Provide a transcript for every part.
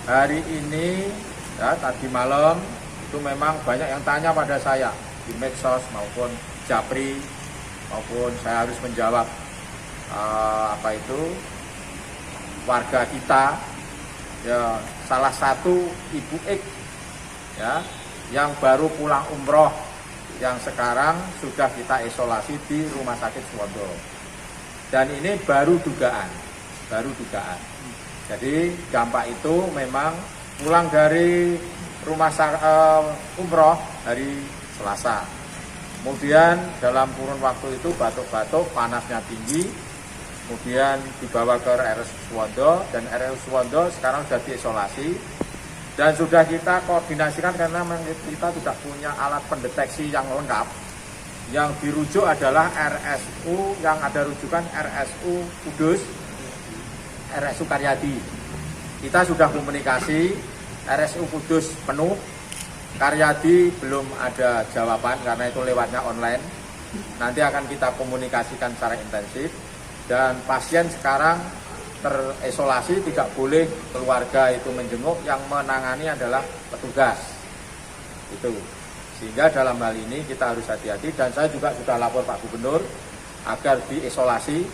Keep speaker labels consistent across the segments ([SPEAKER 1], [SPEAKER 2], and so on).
[SPEAKER 1] hari ini ya, tadi malam itu memang banyak yang tanya pada saya di medsos maupun Japri, maupun saya harus menjawab warga kita ya, salah satu Ibu X ya, yang baru pulang umroh, yang sekarang sudah kita isolasi di Rumah Sakit Suwondo. Dan ini baru dugaan. Jadi dampak itu memang pulang dari umroh hari Selasa. Kemudian dalam kurun waktu itu batuk-batuk, panasnya tinggi, kemudian dibawa ke RS Suwondo, dan RS Suwondo sekarang sudah diisolasi dan sudah kita koordinasikan karena kita tidak punya alat pendeteksi yang lengkap. Yang dirujuk adalah RSU yang ada rujukan RSU Kudus, RSU Karyadi. Kita sudah komunikasi, RSU Kudus penuh, Karyadi belum ada jawaban karena itu lewatnya online. Nanti akan kita komunikasikan secara intensif. Dan pasien sekarang terisolasi, tidak boleh keluarga itu menjenguk, yang menangani adalah petugas. Itu. Sehingga dalam hal ini kita harus hati-hati, dan saya juga sudah lapor Pak Gubernur agar diisolasi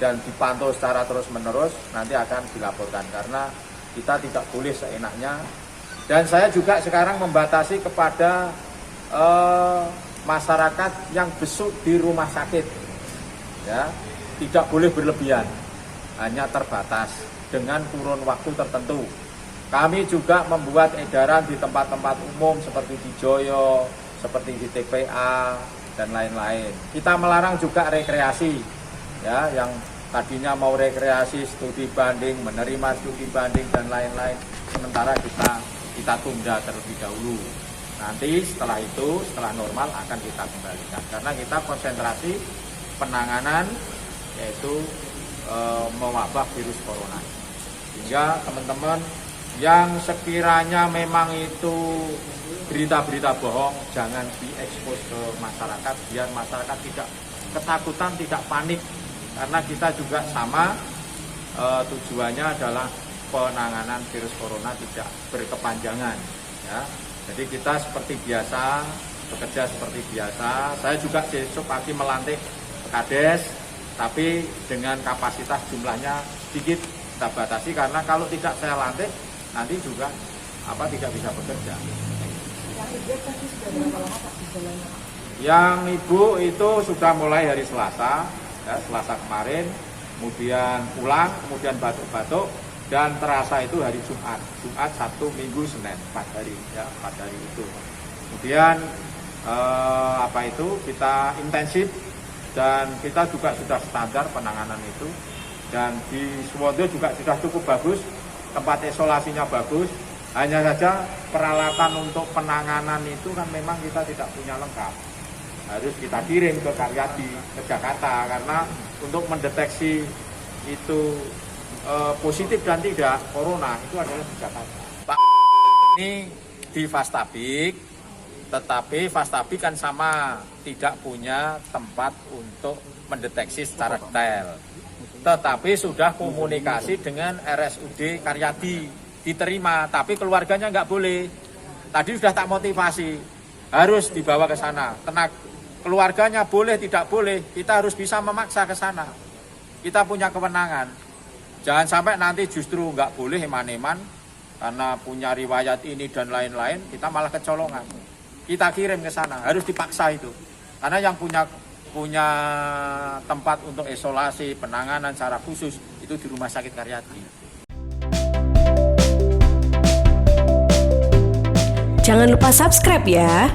[SPEAKER 1] dan dipantau secara terus-menerus, nanti akan dilaporkan karena kita tidak boleh seenaknya. Dan saya juga sekarang membatasi kepada masyarakat yang besuk di rumah sakit. Ya. Tidak boleh berlebihan, hanya terbatas dengan kurun waktu tertentu. Kami juga membuat edaran di tempat-tempat umum seperti di Joyo, seperti di TPA, dan lain-lain. Kita melarang juga rekreasi, ya, yang tadinya mau rekreasi, studi banding, menerima studi banding, dan lain-lain. Sementara kita tunda terlebih dahulu. Nanti setelah itu, setelah normal akan kita kembalikan. Karena kita konsentrasi penanganan yaitu mewabah virus corona. Sehingga teman-teman yang sekiranya memang itu berita-berita bohong, jangan diekspos ke masyarakat, biar masyarakat tidak ketakutan, tidak panik. Karena kita juga sama, tujuannya adalah penanganan virus corona tidak berkepanjangan. Ya. Jadi kita seperti biasa, bekerja seperti biasa. Saya juga besok pagi melantik Kades, tapi dengan kapasitas jumlahnya sedikit kita batasi, karena kalau tidak saya lantik nanti juga tidak bisa bekerja. Yang ibu itu sudah mulai hari Selasa, ya, Selasa kemarin, kemudian pulang, kemudian batuk-batuk, dan terasa itu hari Jumat, Sabtu, Minggu, Senin, 4 hari, ya, 4 hari itu. Kemudian kita intensif. Dan kita juga sudah standar penanganan itu, dan di Suwondo juga sudah cukup bagus, tempat isolasinya bagus. Hanya saja peralatan untuk penanganan itu kan memang kita tidak punya lengkap, harus kita kirim ke Karyadi, ke Jakarta, karena untuk mendeteksi itu positif dan tidak corona itu adalah di Jakarta. Pak ini di Fastabik, tetapi Fastabik kan sama, tidak punya tempat untuk mendeteksi secara detail. Tetapi sudah komunikasi dengan RSUD Karyadi, diterima, tapi keluarganya nggak boleh. Tadi sudah tak motivasi, harus dibawa ke sana. Keluarganya boleh, tidak boleh, kita harus bisa memaksa ke sana. Kita punya kewenangan. Jangan sampai nanti justru nggak boleh eman-eman, karena punya riwayat ini dan lain-lain, kita malah kecolongan. Kita kirim ke sana, harus dipaksa itu. Karena yang punya tempat untuk isolasi, penanganan secara khusus itu di Rumah Sakit Karyadi.
[SPEAKER 2] Jangan lupa subscribe ya.